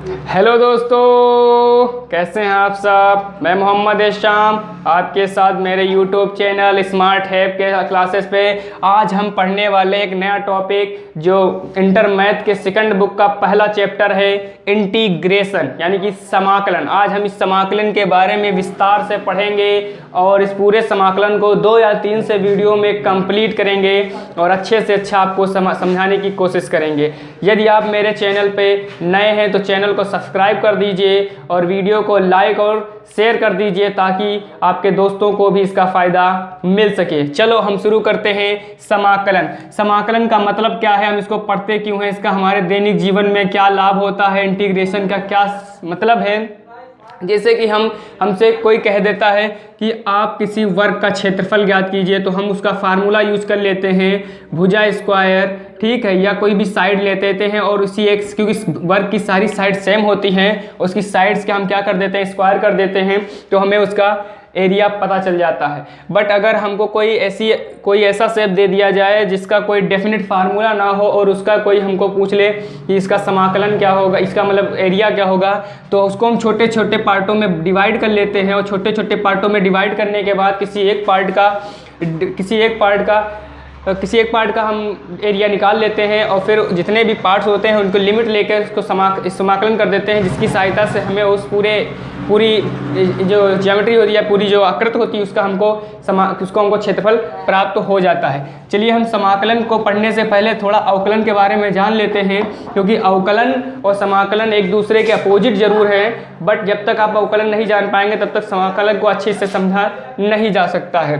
Hello दोस्तों, कैसे हैं आप सब। मैं मोहम्मद एशाम आपके साथ मेरे यूट्यूब चैनल स्मार्ट हैप के क्लासेस पे। आज हम पढ़ने वाले एक नया टॉपिक जो इंटर मैथ के सेकंड बुक का पहला चैप्टर है, इंटीग्रेशन यानी कि समाकलन। आज हम इस समाकलन के बारे में विस्तार से पढ़ेंगे और इस पूरे समाकलन को 2 या 3 से वीडियो में कंप्लीट करेंगे और अच्छे से अच्छा आपको समझाने की कोशिश करेंगे। यदि आप मेरे चैनल पे नए हैं तो चैनल को सब्सक्राइब कर दीजिए और वीडियो को लाइक और शेयर कर दीजिए ताकि आपके दोस्तों को भी इसका फ़ायदा मिल सके। चलो हम शुरू करते हैं। समाकलन। समाकलन का मतलब क्या है, हम इसको पढ़ते क्यों हैं, इसका हमारे दैनिक जीवन में क्या लाभ होता है, इंटीग्रेशन का क्या मतलब है। जैसे कि हमसे कोई कह देता है कि आप किसी वर्ग का क्षेत्रफल ज्ञात कीजिए, तो हम उसका फार्मूला यूज कर लेते हैं भुजा स्क्वायर, ठीक है, या कोई भी साइड ले लेते हैं और उसी एक, क्योंकि वर्ग की सारी साइड सेम होती हैं, उसकी साइड्स के हम क्या कर देते हैं, स्क्वायर कर देते हैं, तो हमें उसका एरिया पता चल जाता है। बट अगर हमको कोई ऐसा शेप दे दिया जाए जिसका कोई डेफिनेट फार्मूला ना हो और उसका कोई हमको पूछ ले कि इसका समाकलन क्या होगा, इसका मतलब एरिया क्या होगा, तो उसको हम छोटे छोटे पार्टों में डिवाइड कर लेते हैं और छोटे छोटे पार्टों में डिवाइड करने के बाद किसी एक पार्ट का हम एरिया निकाल लेते हैं और फिर जितने भी पार्ट्स होते हैं उनको लिमिट लेकर उसको समाकलन कर देते हैं, जिसकी सहायता से हमें उस पूरी जो ज्योमेट्री होती है, पूरी जो आकृति होती है, उसका हमको क्षेत्रफल प्राप्त हो जाता है। चलिए हम समाकलन को पढ़ने से पहले थोड़ा अवकलन के बारे में जान लेते हैं, क्योंकि अवकलन और समाकलन एक दूसरे के अपोजिट जरूर है, बट जब तक आप अवकलन नहीं जान पाएंगे तब तक समाकलन को अच्छे से समझा नहीं जा सकता है।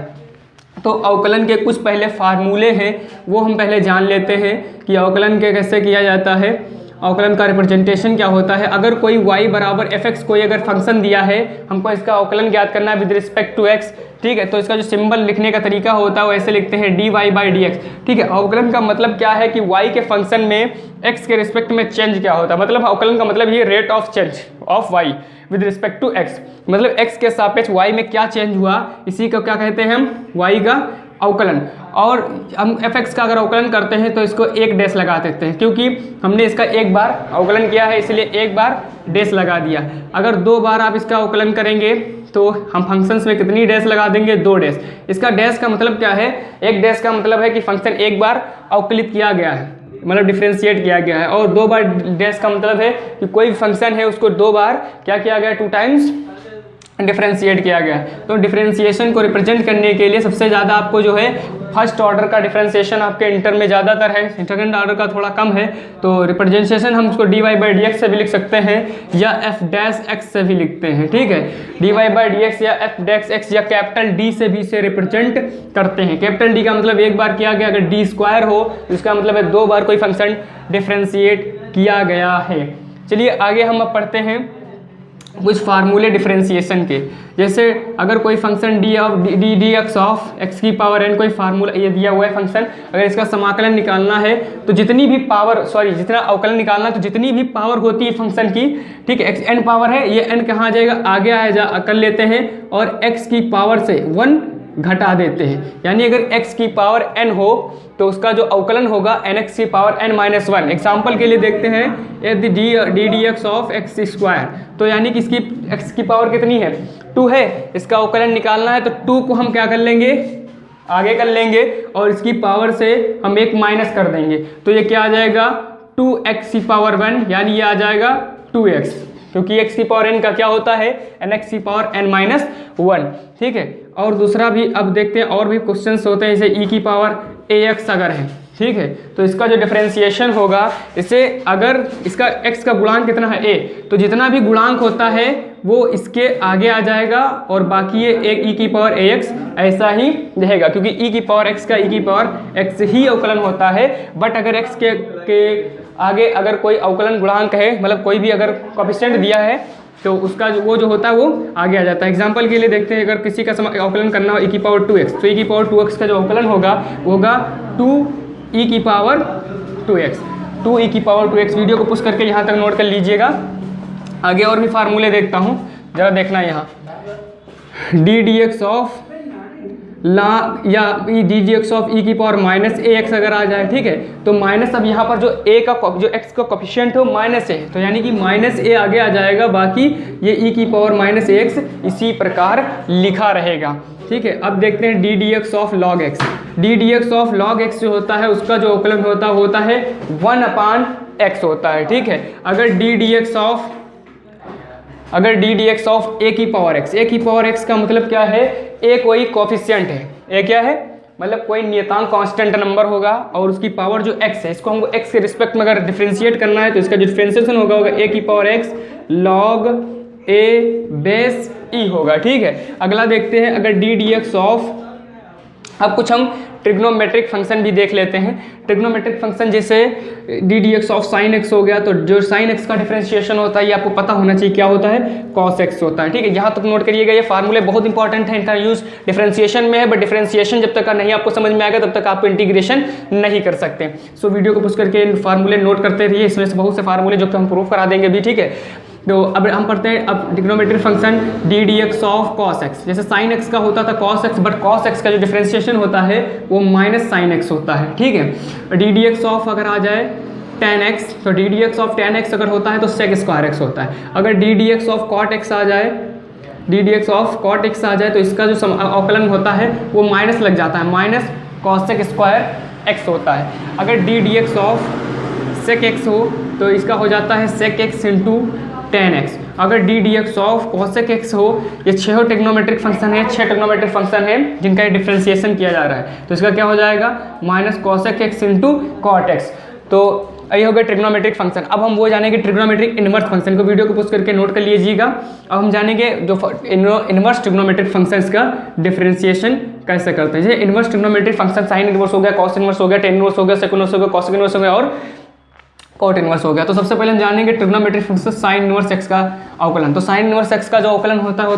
तो अवकलन के कुछ पहले फार्मूले हैं, वो हम पहले जान लेते हैं कि अवकलन के कैसे किया जाता है, अवकलन का रिप्रेजेंटेशन क्या होता है। अगर कोई y बराबर fx कोई अगर फंक्शन दिया है, हमको इसका अवकलन ज्ञात करना है विद रिस्पेक्ट टू x, ठीक है, तो इसका जो सिंबल लिखने का तरीका होता है वो ऐसे लिखते हैं dy/dx, ठीक है। अवकलन का मतलब क्या है कि y के फंक्शन में x के रिस्पेक्ट में चेंज क्या होता है, मतलब अवकलन का मतलब ये rate of change of y with respect to x, मतलब x के सापेक्ष y में क्या चेंज हुआ, इसी को क्या कहते हैं हम, y का अवकलन। और हम fx का अगर अवकलन करते हैं तो इसको एक डैश लगा देते हैं, क्योंकि हमने इसका एक बार अवकलन किया है इसलिए एक बार डैश लगा दिया। अगर 2 बार आप इसका अवकलन करेंगे तो हम फंक्शंस में कितनी डैश लगा देंगे, 2 डैश। इसका डैश का मतलब क्या है, एक डैश का मतलब है कि फंक्शन एक बार अवकलित किया गया है, मतलब डिफ्रेंशिएट किया गया है, और 2 बार डैश का मतलब है कि कोई फंक्शन है उसको 2 बार क्या किया गया, 2 टाइम्स डिफ्रेंशिएट किया गया है। तो डिफ्रेंशिएशन को रिप्रेजेंट करने के लिए सबसे ज़्यादा आपको जो है फर्स्ट ऑर्डर का डिफ्रेंशिएशन आपके इंटर में ज़्यादातर है, सेकंड ऑर्डर का थोड़ा कम है। तो रिप्रेजेंटेशन हम उसको dy/dx से भी लिख सकते हैं या f'(x) से भी लिखते हैं, ठीक है। dy/dx या f'(x) या कैपिटल D से भी इसे रिप्रेजेंट करते हैं। कैपिटल D का मतलब एक बार किया गया, अगर d स्क्वायर हो तो इसका मतलब है 2 बार कोई फंक्शन डिफ्रेंशिएट किया गया है। चलिए आगे हम अब पढ़ते हैं कुछ फार्मूले डिफरेंशिएशन के। जैसे अगर कोई फंक्शन dx ऑफ x की पावर n, कोई फार्मूला ये दिया हुआ है फंक्शन, अगर इसका समाकलन निकालना है तो जितना अवकलन निकालना है तो जितनी भी पावर होती है फंक्शन की, ठीक है, n पावर है, ये n कहाँ जाएगा, आगे कर लेते हैं और x की पावर से 1 घटा देते हैं। यानी अगर x की पावर n हो तो उसका जो अवकलन होगा nx की पावर n-1। एग्जाम्पल के लिए देखते हैं यदि ddx ऑफ x स्क्वायर, तो यानी कि इसकी x की पावर कितनी है, 2 है, इसका अवकलन निकालना है तो 2 को हम क्या कर लेंगे, आगे कर लेंगे और इसकी पावर से हम 1 माइनस कर देंगे, तो ये क्या आ जाएगा, 2x की पावर 1, यानी ये आ जाएगा 2x, क्योंकि x की पावर n का क्या होता है, nx की पावर n-1, ठीक है। और दूसरा भी अब देखते हैं, और भी क्वेश्चंस होते हैं, जैसे e की पावर ax अगर है, ठीक है, तो इसका जो डिफरेंशिएशन होगा, इसे अगर इसका x का गुणांक कितना है a, तो जितना भी गुणांक होता है वो इसके आगे आ जाएगा और बाकी ये एक e की पावर ax ऐसा ही रहेगा, क्योंकि e की पावर x का e की पावर x ही अवकलन होता है। बट अगर x के आगे अगर कोई अवकलन गुणांक है, मतलब कोई भी अगर कोएफिशिएंट दिया है तो उसका वो जो होता है वो आगे आ जाता है। एग्जाम्पल के लिए देखते हैं, अगर किसी का अवकलन करना हो e की पावर 2x, तो e की पावर 2x का जो अवकलन होगा वो होगा 2e की पावर 2x, 2e की पावर 2x। वीडियो को पुश करके यहाँ तक नोट कर लीजिएगा। आगे और भी फार्मूले देखता हूँ, जरा देखना यहाँ, ddx ऑफ या डी डी एक्स ऑफ ई की पावर माइनस ए एक्स अगर आ जाए, ठीक है, तो माइनस, अब यहाँ पर जो ए का जो एक्स का कोफिशिएंट है वो माइनस ए, तो यानी कि माइनस ए आगे आ जाएगा, बाकी ये ई की पावर माइनस ए एक्स इसी प्रकार लिखा रहेगा, ठीक है। अब देखते हैं D d x of log x. D d x of log x जो होता है उसका जो अवकलन होता है 1/x होता है, ठीक है। अगर डी डी एक्स ऑफ ए की पावर एक्स, ए की पावर एक्स का मतलब क्या है, ए कोई कोफिशिएंट है, ए क्या है मतलब कोई नियतांक कांस्टेंट नंबर होगा और उसकी पावर जो x है, इसको हमको x के रिस्पेक्ट में अगर डिफरेंशिएट करना है तो इसका डिफरेंशिएशन होगा ए की power x log a base e होगा, ठीक है। अगला देखते हैं, अगर डी डी एक्स ऑफ, अब कुछ हम ट्रिग्नोमेट्रिक फंक्शन भी देख लेते हैं। ट्रिग्नोमेट्रिक फंक्शन जैसे D d x of sine x हो गया, तो जो साइन एक्स का डिफरेंशिएशन होता है ये आपको पता होना चाहिए क्या होता है, कॉस एक्स होता है, ठीक है। यहाँ तक नोट करिएगा, ये फार्मूले बहुत इंपॉर्टेंट है, इनका यूज डिफरेंशिएशन में है, बट डिफरेंशिएशन जब तक का नहीं आपको समझ में आएगा तब तक आप इंटीग्रेशन नहीं कर सकते। सो वीडियो को पुश करके इन फार्मूले नोट करते रहिए, इसमें से बहुत से फार्मूले जो कि हम प्रूफ करा देंगे भी, ठीक है। तो अब हम पढ़ते हैं अब trigonometric function D d x of cos x. जैसे साइन एक्स का होता था cos x, but cos x का जो डिफरेंशिएशन होता है वो माइनस साइन एक्स होता है, ठीक है। डी डी एक्स ऑफ अगर आ जाए tan x, तो d d x of tan x अगर होता है तो sec स्क्वायर एक्स होता है। अगर d d x of cot x आ जाए, d d x of cot x आ जाए तो इसका जो अवकलन होता है वो माइनस लग जाता है, माइनस कॉसेक स्क्वायर एक्स होता है। अगर d d x of sec x हो तो इसका हो जाता है sec x into tan x। अगर d d x of cosec x हो, ये 6 ट्रिग्नोमेट्रिक फंक्शन है, 6 ट्रिग्नोमेट्रिक फंक्शन है जिनका ये डिफरेंशिएशन किया जा रहा है, तो इसका क्या हो जाएगा minus cosec x into cot x. तो ये हो गया ट्रिग्नोमेट्रिक फंक्शन। अब हम वो जानेंगे ट्रिग्नोमेट्रिक इनवर्स फंक्शन को, वीडियो को पुश करके नोट कर लीजिएगा। अब हम जानेंगे जो इनवर्स ट्रिग्नोमेट्रिक फंक्शंस का डिफरेंशिएशन कैसे करते हैं। जैसे inverse trigonometric function sine inverse हो गया, कॉस इनवर्स हो गया, टेन इनवर्स हो गया, सेक इनवर्स हो गया, कॉसेक इनवर्स हो गया और कॉट इनवर्स हो गया। तो सबसे पहले हम जानेंगे trigonometric function sine inverse x का अवकलन। तो साइन इनवर्स एक्स का जो अवकलन होता है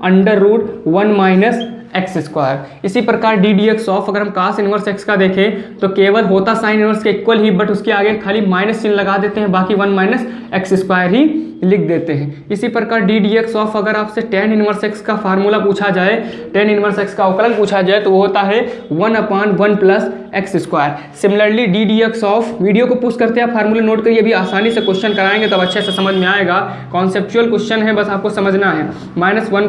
1/√1 माइनस एक्स स्क्वायर। इसी प्रकार डी डी एक्स ऑफ, अगर हम कास इनवर्स एक्स का देखें तो केवल होता साइन इनवर्स के इक्वल ही, बट उसके आगे खाली माइनस चिन्ह लगा देते हैं, बाकी 1 माइनस एक्स स्क्वायर ही लिख देते हैं। इसी प्रकार डी डी एक्स ऑफ, अगर आपसे टेन इनवर्स एक्स का फार्मूला पूछा जाए, टेन इनवर्स एक्स का अवकलन पूछा जाए तो वो होता है 1/1 plus x square. Similarly d d x of, video को पुश करते हैं, फार्मूले नोट करिए, अभी आसानी से क्वेश्चन कराएंगे तब अच्छे से समझ में आएगा। कॉन्सेप्चुअल क्वेश्चन है, बस आपको समझना है। -1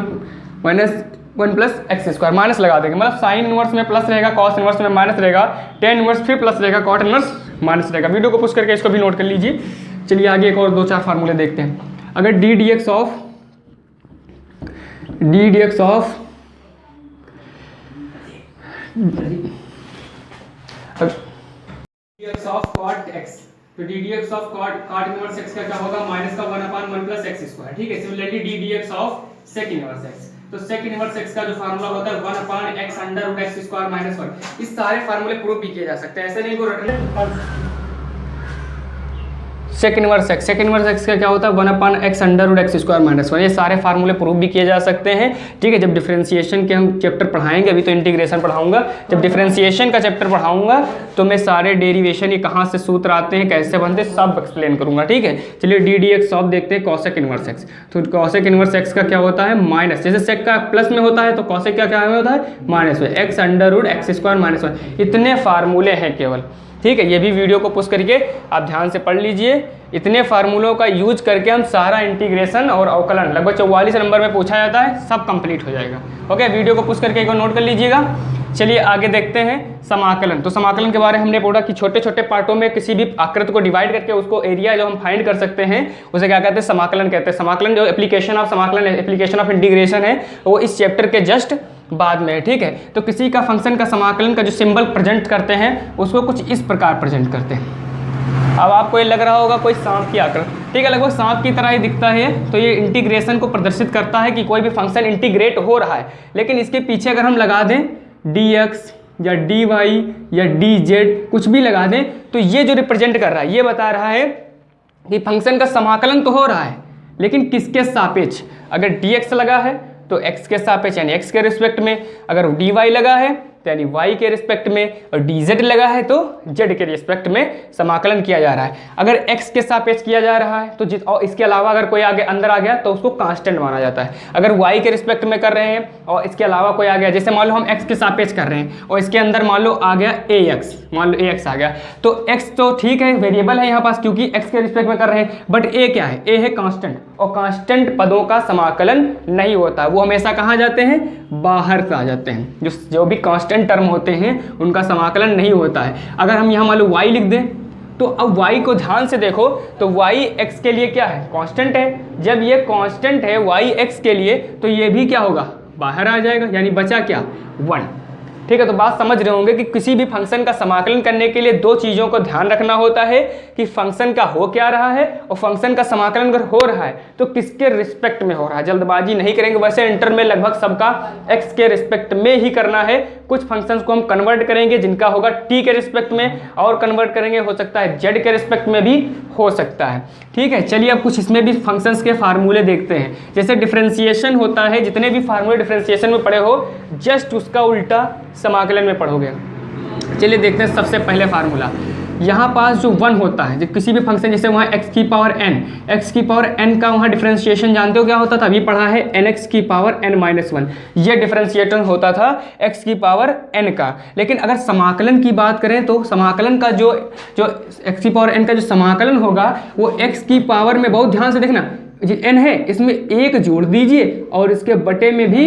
प्लस एक्स स्क्वायर, माइनस लगा देंगे, मतलब साइन इनवर्स में प्लस रहेगा, कॉस इनवर्स में माइनस रहेगा, टेन इनवर्स फिर प्लस रहेगा, कॉट इनवर्स माइनस रहेगा। वीडियो को पुश करके इसको भी नोट कर लीजिए। चलिए आगे एक और 2-4 फार्मूले देखते हैं। अगर d d x of cot x, तो d d x of cot inverse x का क्या होगा, माइनस का 1/1 प्लस एक्स स्क्वायर, ठीक है। Similarly d d x of sec inverse x, तो सेक इनवर्स एक्स का जो फार्मूला होता है 1/x under root x square minus 1। इस सारे फार्मूले प्रूव भी किए जा सकते हैं, ऐसे नहीं को रटने। सेक इनवर्स एक्स का क्या होता है 1/x under root x square minus 1। ये सारे फार्मूले प्रूव भी किए जा सकते हैं, ठीक है। जब डिफरेंशिएशन के हम चैप्टर पढ़ाएंगे, अभी तो इंटीग्रेशन पढ़ाऊंगा, जब डिफरेंशिएशन का चैप्टर पढ़ाऊंगा तो मैं सारे डेरिवेशन ये कहाँ से सूत्र आते हैं, कैसे बनते हैं, सब एक्सप्लेन करूंगा, ठीक है। चलिए डी डी एक्स ऑफ देखते हैं कॉसेक इनवर्स एक्स। तो कॉसेक इनवर्स एक्स का क्या होता है माइनस, जैसे सेक का प्लस में होता है तो कॉसेक का क्या होता है माइनस में, x under root x square minus 1। इतने फार्मूले हैं केवल, ठीक है। ये भी वीडियो को पुश करके आप ध्यान से पढ़ लीजिए। इतने फार्मूलों का यूज करके हम सारा इंटीग्रेशन और अवकलन लगभग 44 नंबर में पूछा जाता है, सब कंप्लीट हो जाएगा। ओके, वीडियो को पुश करके एक बार नोट कर लीजिएगा। चलिए आगे देखते हैं समाकलन। तो समाकलन के बारे में हमने पढ़ा कि छोटे छोटे पार्टों में किसी भी आकृति को डिवाइड करके उसको एरिया जो हम फाइंड कर सकते हैं उसे क्या कहते हैं, समाकलन कहते हैं। समाकलन जो एप्लीकेशन ऑफ समाकलन, एप्लीकेशन ऑफ इंटीग्रेशन है, वो इस चैप्टर के जस्ट बाद में है, ठीक है। तो किसी का फंक्शन का समाकलन का जो सिंबल प्रेजेंट करते हैं उसको कुछ इस प्रकार प्रेजेंट करते हैं। अब आपको ये लग रहा होगा कोई सांप की आकृति, ठीक है, लगभग सांप की तरह ही दिखता है। तो ये इंटीग्रेशन को प्रदर्शित करता है कि कोई भी फंक्शन इंटीग्रेट हो रहा है, लेकिन इसके पीछे अगर हम लगा दें dx या dy या dz, कुछ भी लगा दें, तो ये जो रिप्रेजेंट कर रहा है ये बता रहा है कि फंक्शन का समाकलन तो हो रहा है, लेकिन किसके सापेक्ष। अगर dx लगा है तो x के सापेक्ष यानी x के रिस्पेक्ट में, अगर dy लगा है तो यानी y के रिस्पेक्ट में, और dz लगा है तो z के रिस्पेक्ट में समाकलन किया जा रहा है। अगर x के सापेक्ष किया जा रहा है तो और इसके अलावा अगर कोई आगे अंदर आ गया तो उसको कांस्टेंट माना जाता है। अगर y के रिस्पेक्ट में कर रहे हैं और इसके अलावा कोई आ गया, जैसे मान लो हम x के सापेक्ष कर रहे हैं और इसके अंदर मान लो आ गया ax, मान लो ax आ गया, तो x तो ठीक है वेरिएबल है यहाँ पास क्योंकि x के रिस्पेक्ट में कर रहे हैं, बट a क्या है, a है कांस्टेंट, और कांस्टेंट पदों का समाकलन नहीं होता, वो हमेशा कहाँ जाते हैं, बाहर से आ जाते हैं। जो भी कांस्टेंट टर्म होते हैं उनका समाकलन नहीं होता है। अगर हम यहाँ मान लो y लिख दें तो अब y को ध्यान से देखो तो y x के लिए क्या है, कांस्टेंट है। जब ये कांस्टेंट है y x के लिए तो ये भी क्या होगा, बाहर आ जाएगा, यानी बचा क्या, 1। ठीक है, तो बात समझ रहे होंगे कि किसी भी फंक्शन का समाकलन करने के लिए दो चीज़ों को ध्यान रखना होता है कि फंक्शन का हो क्या रहा है और फंक्शन का समाकलन अगर हो रहा है तो किसके रिस्पेक्ट में हो रहा है। जल्दबाजी नहीं करेंगे, वैसे इंटर में लगभग सबका x के रिस्पेक्ट में ही करना है। कुछ फंक्शंस को हम कन्वर्ट करेंगे जिनका होगा t के रिस्पेक्ट में, और कन्वर्ट करेंगे हो सकता है z के रिस्पेक्ट में भी हो सकता है। ठीक है, चलिए अब कुछ इसमें भी फंक्शंस के फार्मूले देखते हैं। जैसे डिफरेंशिएशन होता है, जितने भी फार्मूले डिफरेंशिएशन में पढ़े हो जस्ट उसका उल्टा समाकलन में पढ़ोगे। चलिए देखते हैं सबसे पहले फार्मूला। यहाँ पास जो 1 होता है, जो किसी भी फंक्शन, जैसे वहाँ x की पावर n का वहाँ डिफरेंशिएशन जानते हो क्या होता था, अभी पढ़ा है nx की पावर n-1, ये डिफरेंशिएशन होता था x की पावर n का। लेकिन अगर समाकलन की बात करें तो समाकलन का जो x की पावर n का जो समाकलन होगा वो x की पावर में, बहुत ध्यान से देखना, जो n है इसमें 1 जोड़ दीजिए और इसके बटे में भी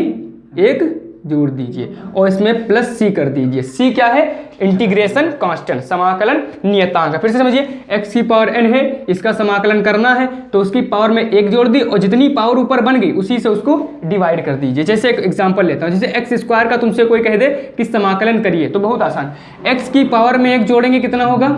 1 जोड़ दीजिए और इसमें प्लस c कर दीजिए। c क्या है, इंटीग्रेशन कांस्टेंट, समाकलन नियतांक। फिर से समझिए, x की पावर n है, इसका समाकलन करना है तो उसकी पावर में 1 जोड़ दी और जितनी पावर ऊपर बन गई उसी से उसको डिवाइड कर दीजिए। जैसे एक एग्जांपल लेता हूँ, जैसे x स्क्वायर का तुमसे कोई कह दे कि समाकलन करिए तो बहुत आसान, x की पावर में 1 जोड़ेंगे कितना होगा,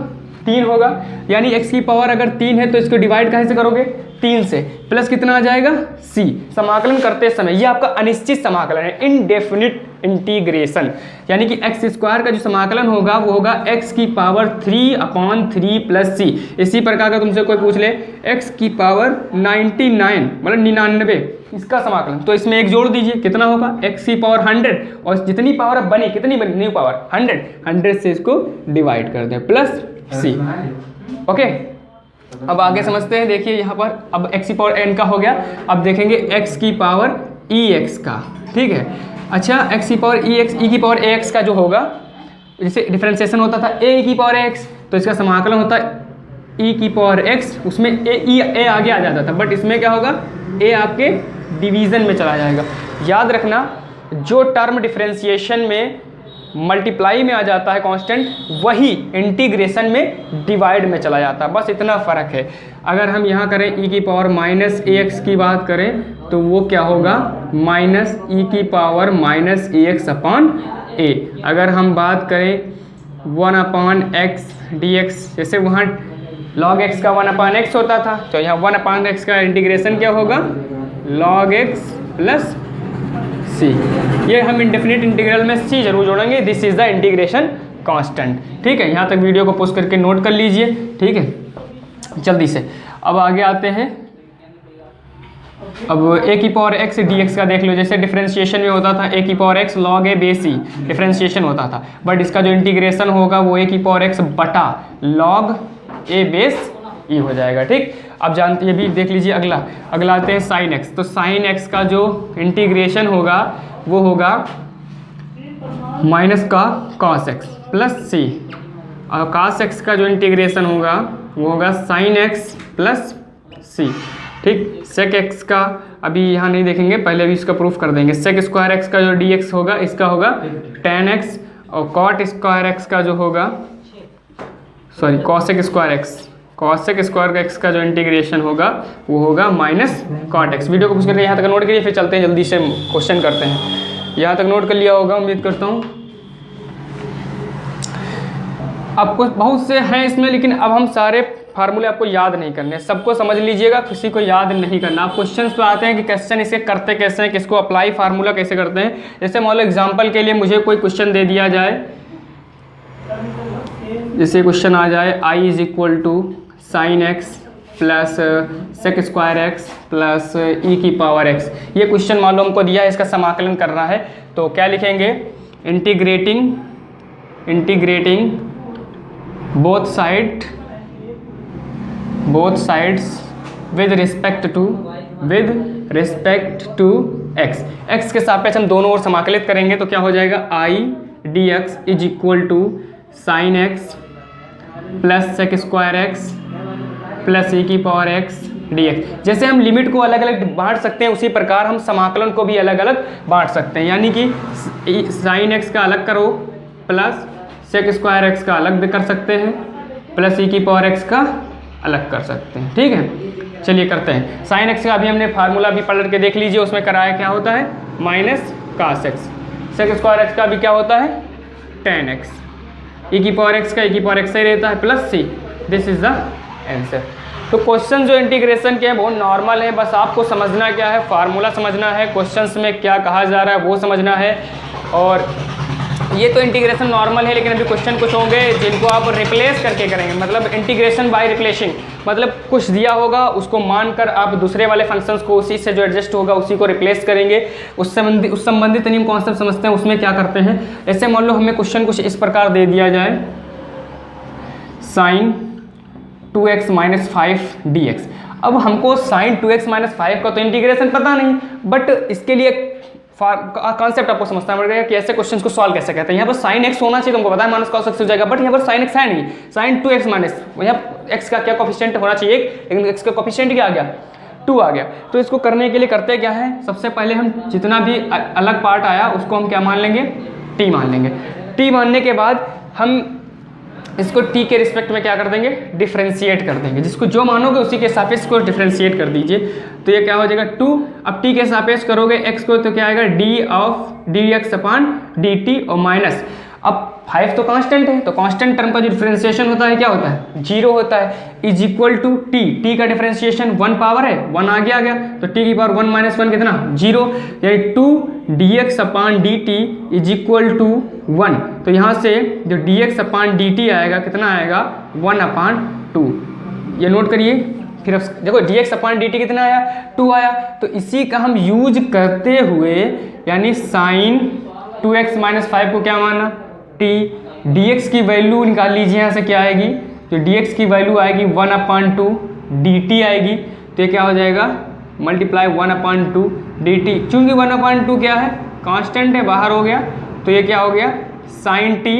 3 होगा, यानी x की पावर अगर 3 है तो इसको डिवाइड कैसे करोगे, 3 से, प्लस कितना आ जाएगा, c। समाकलन करते समय ये आपका अनिश्चित समाकलन है, इनडेफिनिट इंटीग्रेशन, यानी कि x स्क्वायर का जो समाकलन होगा वो होगा x की पावर 3/3 प्लस c। इसी प्रकार का तुमसे कोई पूछ ले x की पावर 99 मतलब 99, इसका समाकलन, तो इसमें 1 जोड़ दीजिए, कितना होगा, x की पावर 100, और जितनी पावर अब बनी, कितनी बनी, न्यू पावर 100 से इसको डिवाइड कर दें, प्लस c। ओके, अब आगे समझते हैं। देखिए यहाँ पर अब x की पावर n का हो गया, अब देखेंगे x की पावर ex का। ठीक है, अच्छा, x की पावर e की पावर ax का जो होगा, जैसे डिफरेंशिएशन होता था a की पावर x, तो इसका समाकलन होता है e की पावर x, उसमें a आगे आ जाता था, बट इसमें क्या होगा, a आपके डिवीज़न में चला जाएगा। याद रखना, जो टर्म डिफरेंशिएशन में मल्टीप्लाई में आ जाता है कांस्टेंट, वही इंटीग्रेशन में डिवाइड में चला जाता है, बस इतना फ़र्क है। अगर हम यहाँ करें e की पावर -ax की बात करें तो वो क्या होगा, -e की पावर -ax/a। अगर हम बात करें 1/x dx, जैसे वहाँ log x का 1/x होता था तो यहाँ 1/x का इंटीग्रेशन क्या होगा, log x प्लस c। ये हम इंडेफिनिट इंटीग्रल में c जरूर जोड़ेंगे, this is the integration constant. ठीक है, यहाँ तक वीडियो को पोस्ट करके नोट कर लीजिए। ठीक है, जल्दी से अब आगे आते हैं। अब a की पावर x dx का देख लो, जैसे डिफरेंशिएशन में होता था a की power x log a base c, differentiation होता था, बट इसका जो इंटीग्रेशन होगा वो a की पावर x बटा log a बेस e हो जाएगा। ठीक, अब जानते, ये भी देख लीजिए। अगला आते हैं साइन x, तो साइन x का जो इंटीग्रेशन होगा वो होगा माइनस का cos x प्लस c, और cos x का जो इंटीग्रेशन होगा वो होगा साइन x प्लस c। ठीक, सेक x का अभी यहाँ नहीं देखेंगे, पहले भी इसका प्रूफ कर देंगे। सेक स्क्वायर x का जो dx होगा इसका होगा tan x, और कॉट स्क्वायर x का जो होगा, sorry cosec square x, cosec square x का जो इंटीग्रेशन होगा वो होगा माइनस कॉट x। वीडियो को पूछ करके यहाँ तक नोट करिए, फिर चलते हैं जल्दी से क्वेश्चन करते हैं। यहाँ तक नोट कर लिया होगा उम्मीद करता हूँ। आपको बहुत से हैं इसमें, लेकिन अब हम सारे फार्मूले आपको याद नहीं करने, सबको समझ लीजिएगा, किसी को याद नहीं करना। आप क्वेश्चन पे आते हैं कि क्वेश्चन इसे करते कैसे हैं, किसको अप्लाई फार्मूला कैसे करते हैं। जैसे मान लो एग्जाम्पल के लिए मुझे कोई क्वेश्चन दे दिया जाए, जैसे क्वेश्चन आ जाए i is equal to sine x plus sec square x plus e की पावर x। ये क्वेश्चन मान लो हमको दिया है, इसका समाकलन करना है, तो क्या लिखेंगे, integrating both sides with respect to x के सापेक्ष हम दोनों ओर समाकलित करेंगे तो क्या हो जाएगा, I d x is equal to sine x plus sec square x plus e की पावर एक्स डी एक्स। जैसे हम लिमिट को अलग अलग बांट सकते हैं उसी प्रकार हम समाकलन को भी अलग अलग बांट सकते हैं, यानी कि साइन एक्स का अलग करो प्लस सेक स्क्वायर एक्स का अलग भी कर सकते हैं प्लस ई की पावर एक्स का अलग कर सकते हैं। ठीक है, चलिए करते हैं। साइन एक्स का अभी हमने फार्मूला भी पढ़ के देख लीजिए, उसमें कराया क्या होता है minus cos x. Sec square x का भी क्या होता है टेन एक्स। ई की पावर एक्स का ई की पावर एक्स ही रहता है plus C. This is the answer. तो क्वेश्चन जो इंटीग्रेशन के हैं बहुत नॉर्मल है, बस आपको समझना क्या है, फार्मूला समझना है, क्वेश्चंस में क्या कहा जा रहा है वो समझना है। और ये तो इंटीग्रेशन नॉर्मल है, लेकिन अभी क्वेश्चन कुछ होंगे जिनको आप रिप्लेस करके करेंगे, मतलब इंटीग्रेशन बाय रिप्लेसिंग, मतलब कुछ दिया होगा उसको मानकर आप दूसरे वाले फंक्शंस को उसी से जो एडजस्ट होगा उसी को रिप्लेस करेंगे। उस संबंधित नियम कॉन्सेप्ट समझते हैं, उसमें क्या करते हैं। ऐसे मान लो हमें क्वेश्चन कुछ इस प्रकार दे दिया जाए, साइन 2x माइनस 5 dx। अब हमको साइन 2x माइनस 5 का तो इंटीग्रेशन पता नहीं, बट इसके लिए कॉन्सेप्ट आपको समझना पड़ेगा कि ऐसे क्वेश्चंस को सॉल्व कैसे करते हैं। यहाँ पर साइन x होना चाहिए, तुमको पता है माइनस कॉस x हो जाएगा, बट यहाँ पर साइन x है नहीं, साइन 2x माइनस, यहाँ x का क्या कोफिशिएंट होना चाहिए, लेकिन x का कोफिशिएंट क्या आ गया 2 आ गया। तो इसको करने के लिए करते क्या है, सबसे पहले हम जितना भी अलग पार्ट आया उसको हम क्या मान लेंगे, t मान लेंगे। t मानने के बाद हम इसको t के रिस्पेक्ट में क्या कर देंगे, डिफरेंशिएट कर देंगे। जिसको जो मानोगे उसी के सापेक्ष को डिफरेंशिएट कर दीजिए, तो ये क्या हो जाएगा 2। अब t के सापेक्ष करोगे x को तो क्या आएगा d of dx upon dt और माइनस, अब 5 तो कांस्टेंट है, तो कांस्टेंट टर्म का जो डिफरेंशिएशन होता है क्या होता है 0 होता है, इज इक्वल टू t का डिफरेंशिएशन 1 पावर है 1 आगे आ गया, तो t की पावर 1 माइनस 1 कितना 0, यानी 2 dx upon dt is equal to 1। तो यहाँ से जो dx अपॉन dt आएगा कितना आएगा 1 अपॉन 2। ये नोट करिए, फिर अब देखो dx अपॉन dt कितना आया 2 आया, तो इसी का हम यूज करते हुए यानी साइन 2x माइनस 5 को क्या माना t, dx की वैल्यू निकाल लीजिए, यहाँ से क्या आएगी, तो dx की वैल्यू आएगी 1 अपॉन 2 dt आएगी, तो ये क्या हो जाएगा मल्टीप्लाई 1 अपॉन 2 dt। चूंकि 1 अपॉन 2 क्या है कांस्टेंट है, बाहर हो गया, तो ये क्या हो गया साइन t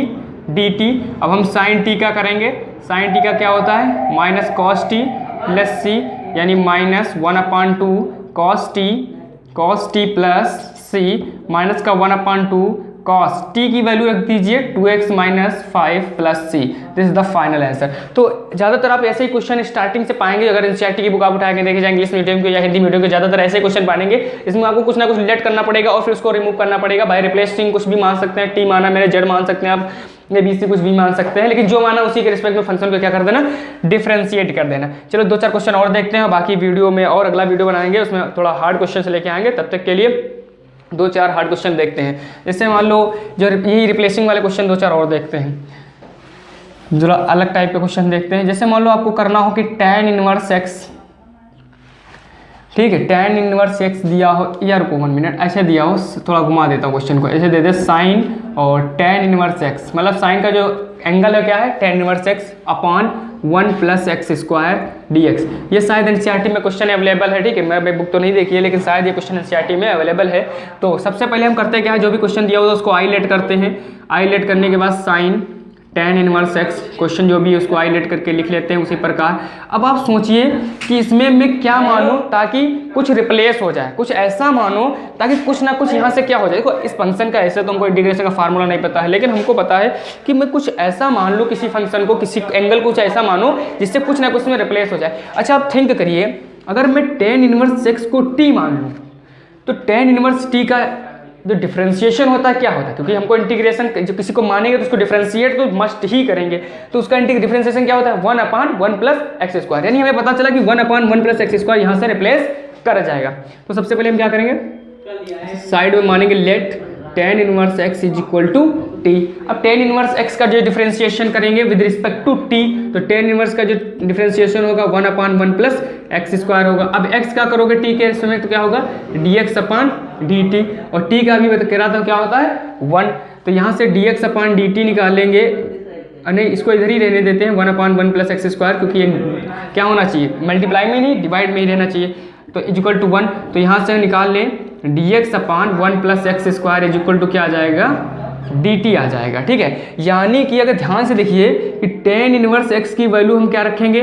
dt। अब हम साइन t का करेंगे, साइन t का क्या होता है minus cos t plus c, यानी minus 1 upon 2 cos t plus c, minus का 1 अपॉन 2 cos t की वैल्यू रख दीजिए 2x minus 5 plus C. This is the final answer. तो ज़्यादातर आप ऐसे ही क्वेश्चन स्टार्टिंग से पाएंगे, अगर एनसीईआरटी की बुक आप उठा के देखे जाए इंग्लिश मीडियम के या हिंदी मीडियम के, ज़्यादातर ऐसे क्वेश्चन पाएंगे। इसमें आपको कुछ ना कुछ रिलेट करना पड़ेगा और फिर उसको रिमूव करना पड़ेगा बाय रिप्लेसिंग। कुछ भी मान सकते हैं, टी माना मैंने जेड मान सकते हैं आप, ये बी से कुछ भी मान सकते हैं, लेकिन जो माना उसी के रिस्पेक्ट में फंक्शन को क्या कर देना डिफरेंशिएट कर देना। चलो 2-4 क्वेश्चन और देखते हैं, बाकी वीडियो में और अगला वीडियो बनाएंगे उसमें थोड़ा हार्ड क्वेश्चन से लेके आएंगे। तब तक के लिए 2-4 हार्ड क्वेश्चन देखते हैं। जैसे मान लो जो यही रिप्लेसिंग वाले क्वेश्चन 2-4 और देखते हैं, जो अलग टाइप के क्वेश्चन देखते हैं। जैसे मान लो आपको करना हो कि tan इनवर्स x, ठीक है, tan इनवर्स x दिया हो, यार रुको 1 मिनट, ऐसे दिया हो, थोड़ा घुमा देता हूँ क्वेश्चन को, ऐसे दे दे साइन और tan इनवर्स x, मतलब साइन का जो एंगल है क्या है tan inverse x upon 1 plus x square dx। ये शायद एनसीईआरटी में क्वेश्चन अवेलेबल है, ठीक है, मैं बुक तो नहीं देखी है, लेकिन शायद ये क्वेश्चन एनसीईआरटी में अवेलेबल है। तो सबसे पहले हम करते हैं क्या है, जो भी क्वेश्चन दिया होगा उसको आईलेट करते हैं। आईलेट करने के बाद sine tan inverse x, question जो भी है उसको आईलेट करके लिख लेते हैं उसी प्रकार। अब आप सोचिए कि इसमें मैं क्या मानूं ताकि कुछ रिप्लेस हो जाए, कुछ ऐसा मानो ताकि कुछ ना कुछ यहाँ से क्या हो जाए। देखो इस फंक्शन का ऐसे तो हमको इंटीग्रेशन का फार्मूला नहीं पता है, लेकिन हमको पता है कि मैं कुछ ऐसा मान लूँ, किसी फंक्शन को, किसी एंगल को कुछ ऐसा मानो जिससे कुछ ना कुछ में रिप्लेस हो जाए। अच्छा आप थिंक करिए, अगर मैं tan इनवर्स x को t मान लूँ, तो tan इनवर्स t का जो डिफरेंशिएशन होता है क्या होता है, क्योंकि हमको इंटीग्रेशन जो किसी को मानेंगे तो उसको डिफरेंशिएट तो मस्ट ही करेंगे, तो उसका डिफरेंशिएशन क्या होता है 1 अपॉन 1 प्लस एक्स स्क्वायर, यानी हमें पता चला कि 1 अपॉन 1 प्लस एक्स स्क्वायर यहाँ से रिप्लेस कर जाएगा। तो सबसे पहले हम क्या करेंगे, साइड में मानेंगे let tan inverse x is equal to t। अब tan इनवर्स x का जो डिफरेंशिएशन करेंगे विद रिस्पेक्ट टू t, तो tan इनवर्स का जो डिफरेंशिएशन होगा 1 अपॉन 1 प्लस एक्स स्क्वायर होगा। अब x का करोगे t के समय तो क्या होगा dx अपॉन dt, और t का भी कह रहा था क्या होता है 1। तो यहाँ से dx अपॉन dt निकालेंगे, नहीं इसको इधर ही रहने देते हैं 1/1 प्लस एक्स स्क्वायर, क्योंकि ये क्या होना चाहिए, मल्टीप्लाई में नहीं डिवाइड में ही रहना चाहिए, तो इक्वल टू 1। तो यहाँ से निकाल लें dx upon 1 plus x square is equal to क्या आ जाएगा, dt आ जाएगा। ठीक है, यानी कि अगर ध्यान से देखिए कि tan इनवर्स x की वैल्यू हम क्या रखेंगे,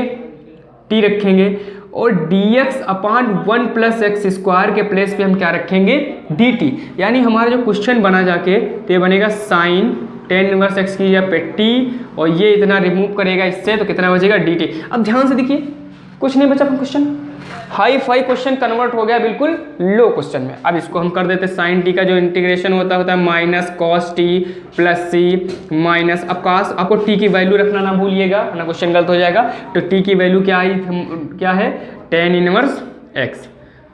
t रखेंगे, और dx upon 1 plus x square के प्लेस पे हम क्या रखेंगे, dt। यानी हमारा जो क्वेश्चन बना जाके तो ये बनेगा साइन tan इनवर्स x की या पे t, और ये इतना रिमूव करेगा इससे, तो कितना बचेगा dt। अब ध्यान से देखिए कुछ नहीं बचा question, hi fi question convert हो गया बिल्कुल लो क्वेश्चन में। अब इसको हम कर देते साइन टी का जो इंटीग्रेशन होता है minus cos T plus c minus, अब काश आपको टी की वैल्यू रखना ना भूलिएगा ना, क्वेश्चन गलत हो जाएगा। तो टी की वैल्यू क्या आई, क्या है, tan इनवर्स एक्स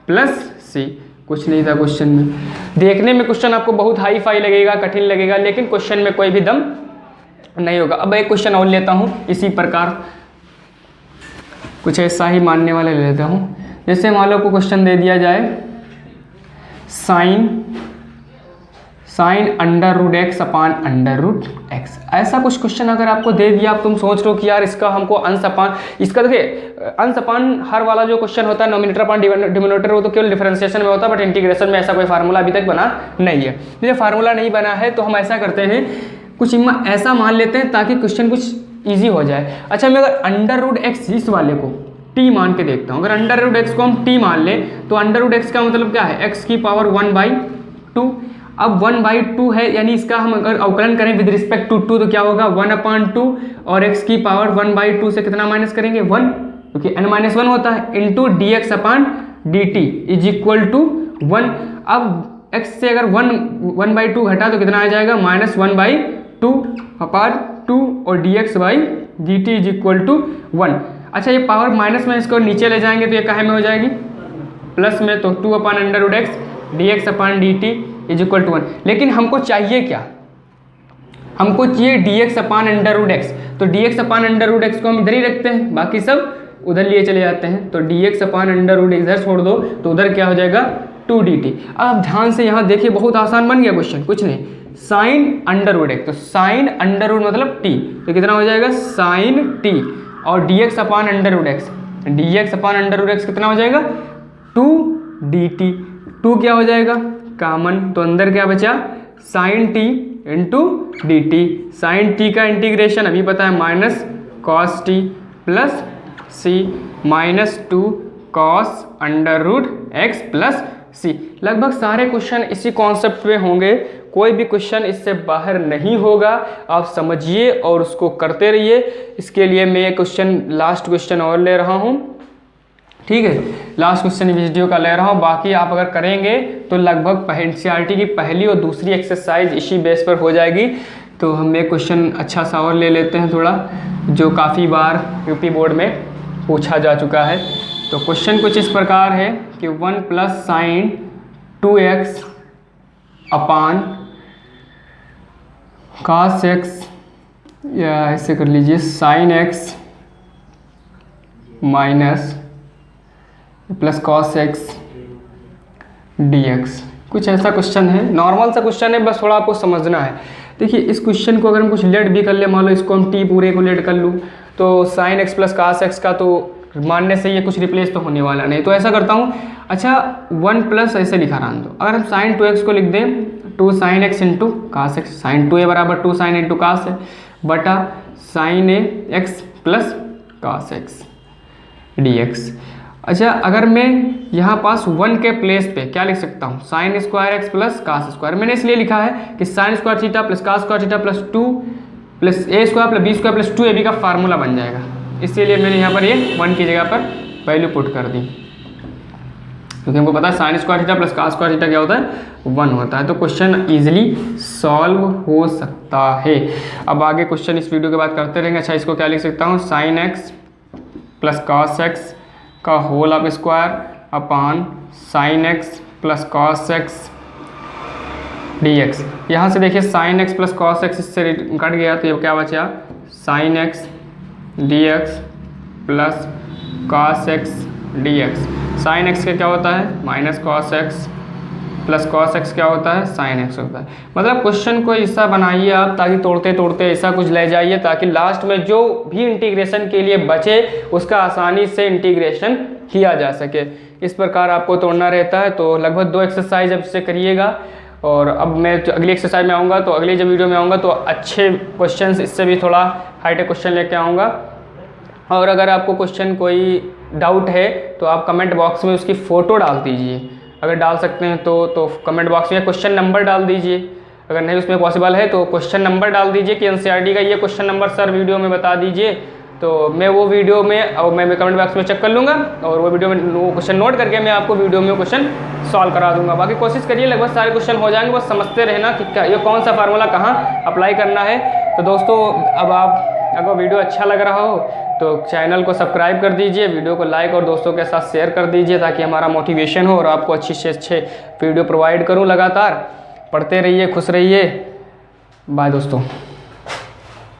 प्लस सी, कुछ नहीं था क्वेश्चन में। देखने में क्वेश्चन आपको बहुत हाई फाई लगेगा, कठिन लगेगा, लेकिन क्वेश्चन में कोई भी दम नहीं होगा। अब एक क्वेश्चन और लेता हूँ इसी प्रकार, कुछ ऐसा ही मानने वाले ले लेता हूँ। जैसे मान लो को क्वेश्चन दे दिया जाए sine under root x upon under root x, ऐसा कुछ क्वेश्चन अगर आपको दे दिया, आप तुम सोच रहे हो कि यार इसका हमको अंश अपान, इसका देखिए अंश अपान हर वाला जो क्वेश्चन होता है नोमिनेटर अपान डिनोमिनेटर, वो तो केवल डिफरेंशिएशन में होता है, बट इंटीग्रेशन में ऐसा कोई फार्मूला अभी तक बना नहीं है। जैसे फार्मूला नहीं बना है तो हम ऐसा करते हैं, कुछ ऐसा मान लेते हैं ताकि क्वेश्चन कुछ ईजी हो जाए। अच्छा, मैं अगर अंडर रूट एक्स इस वाले को t मान के देखता हूँ, अगर अंडर रूट एक्स को हम t मान लें तो अंडर रूट एक्स का मतलब क्या है, x की पावर 1/2। अब 1/2 है, यानी इसका हम अगर अवकलन करें विद रिस्पेक्ट टू 2 तो क्या होगा 1/2, और x की पावर 1/2 से कितना माइनस करेंगे 1, क्योंकि n-1 होता है, into dx upon dt is equal to 1। अब x से अगर 1/2 घटा तो कितना आ जाएगा -1/2 अपॉन 2, और dx by dt is equal to 1। अच्छा, ये पावर माइनस में इसको नीचे ले जाएंगे तो ये काहे में हो जाएगी, प्लस में, तो 2 upon under root x dx upon dt is equal to 1। लेकिन हमको चाहिए क्या, हमको चाहिए dx upon under root x, तो dx upon under root x को हम इधर ही रखते हैं, बाकी सब उधर लिए चले जाते हैं। तो dx अपॉन अंडर रूट इधर छोड़ दो तो उधर क्या हो जाएगा 2dt। अब ध्यान से यहाँ देखिए बहुत आसान बन गया क्वेश्चन, कुछ नहीं, साइन अंडर रूट एक्स, तो साइन अंडर रूट मतलब t, तो कितना हो जाएगा साइन t, और dx upon under root x, dx upon under root x कितना हो जाएगा 2dt। 2 क्या हो जाएगा कॉमन, तो अंदर क्या बचा sine t into d t. Sine t का इंटीग्रेशन अभी पता है minus cos t plus c minus 2 cos under root x plus c. लगभग सारे क्वेश्चन इसी कॉन्सेप्ट में होंगे, कोई भी क्वेश्चन इससे बाहर नहीं होगा। आप समझिए और उसको करते रहिए। इसके लिए मैं ये क्वेश्चन लास्ट क्वेश्चन और ले रहा हूँ, ठीक है, लास्ट क्वेश्चन वीडियो का ले रहा हूँ। बाकी आप अगर करेंगे तो लगभग एनसीईआरटी की पहली और दूसरी एक्सरसाइज इसी बेस पर हो जाएगी। तो हम एक क्वेश्चन अच्छा सा और ले लेते हैं थोड़ा, जो काफ़ी बार यूपी बोर्ड में पूछा जा चुका है। तो क्वेश्चन कुछ इस प्रकार है कि 1 plus sine 2x upon cos x, या ऐसे कर लीजिए sine x minus plus cos x dx। कुछ ऐसा क्वेश्चन है, नॉर्मल सा क्वेश्चन है, बस थोड़ा आपको समझना है। देखिए इस क्वेश्चन को अगर हम कुछ लेट भी कर ले, मान लो इसको हम t पूरे को लेट कर लूँ, तो sine x plus cos x का तो मानने से ये कुछ रिप्लेस तो होने वाला नहीं। तो ऐसा करता हूँ, अच्छा 1 प्लस ऐसे लिखा रहा दो, अगर हम साइन 2x को लिख दें 2 sine x into cos x, sine 2a बराबर 2 साइन इंटू कास है बटा sine a x plus cos x dx। अच्छा अगर मैं यहाँ पास 1 के प्लेस पे क्या लिख सकता हूँ, sine square x plus cos square. मैंने इसलिए लिखा है कि sine square theta plus cos square theta plus 2 plus a square plus b square plus 2ab का फार्मूला बन जाएगा। इसीलिए मैंने यहाँ पर ये 1 की जगह पर वैल्यू पुट कर दी, क्योंकि हमको पता है sine square theta plus cos square theta क्या होता है 1 होता है। तो क्वेश्चन इजीली सॉल्व हो सकता है। अब आगे क्वेश्चन इस वीडियो के बाद करते रहेंगे। अच्छा इसको क्या लिख सकता हूँ, sine x plus cos x का whole of square upon sine x plus cos x dx। यहाँ से देखिए sine x plus cos x इससे कट गया, तो ये क्या बचा sine x dx plus cos x dx। Sine x का क्या होता है minus cos x plus cos x क्या होता है, साइन एक्स होता है। मतलब क्वेश्चन को ऐसा बनाइए आप ताकि तोड़ते तोड़ते ऐसा कुछ ले जाइए ताकि लास्ट में जो भी इंटीग्रेशन के लिए बचे उसका आसानी से इंटीग्रेशन किया जा सके। इस प्रकार आपको तोड़ना रहता है। तो लगभग 2 एक्सरसाइज अब से करिएगा। और अब मैं अगली एक्सरसाइज में आऊँगा, तो अगली जब वीडियो में आऊँगा तो अच्छे क्वेश्चंस, इससे भी थोड़ा हाईटेक क्वेश्चन लेके आऊँगा। और अगर आपको क्वेश्चन कोई डाउट है तो आप कमेंट बॉक्स में उसकी फ़ोटो डाल दीजिए, अगर डाल सकते हैं तो कमेंट बॉक्स में क्वेश्चन नंबर डाल दीजिए। अगर नहीं उसमें पॉसिबल है तो क्वेश्चन नंबर डाल दीजिए कि एनसीईआरटी का ये क्वेश्चन नंबर सर वीडियो में बता दीजिए। तो मैं वो वीडियो में और मैं कमेंट बॉक्स में चेक कर लूँगा और वो वीडियो में वो क्वेश्चन नोट करके मैं आपको वीडियो में क्वेश्चन सॉल्व करा दूंगा। बाकी कोशिश करिए लगभग सारे क्वेश्चन हो जाएंगे, बस समझते रहना कि क्या ये कौन सा फार्मूला कहाँ अप्लाई करना है। तो दोस्तों अब आप अगर वीडियो अच्छा लग रहा हो तो चैनल को सब्सक्राइब कर दीजिए, वीडियो को लाइक और दोस्तों के साथ शेयर कर दीजिए ताकि हमारा मोटिवेशन हो और आपको अच्छी से अच्छे वीडियो प्रोवाइड करूँ लगातार। पढ़ते रहिए, खुश रहिए। बाय दोस्तों।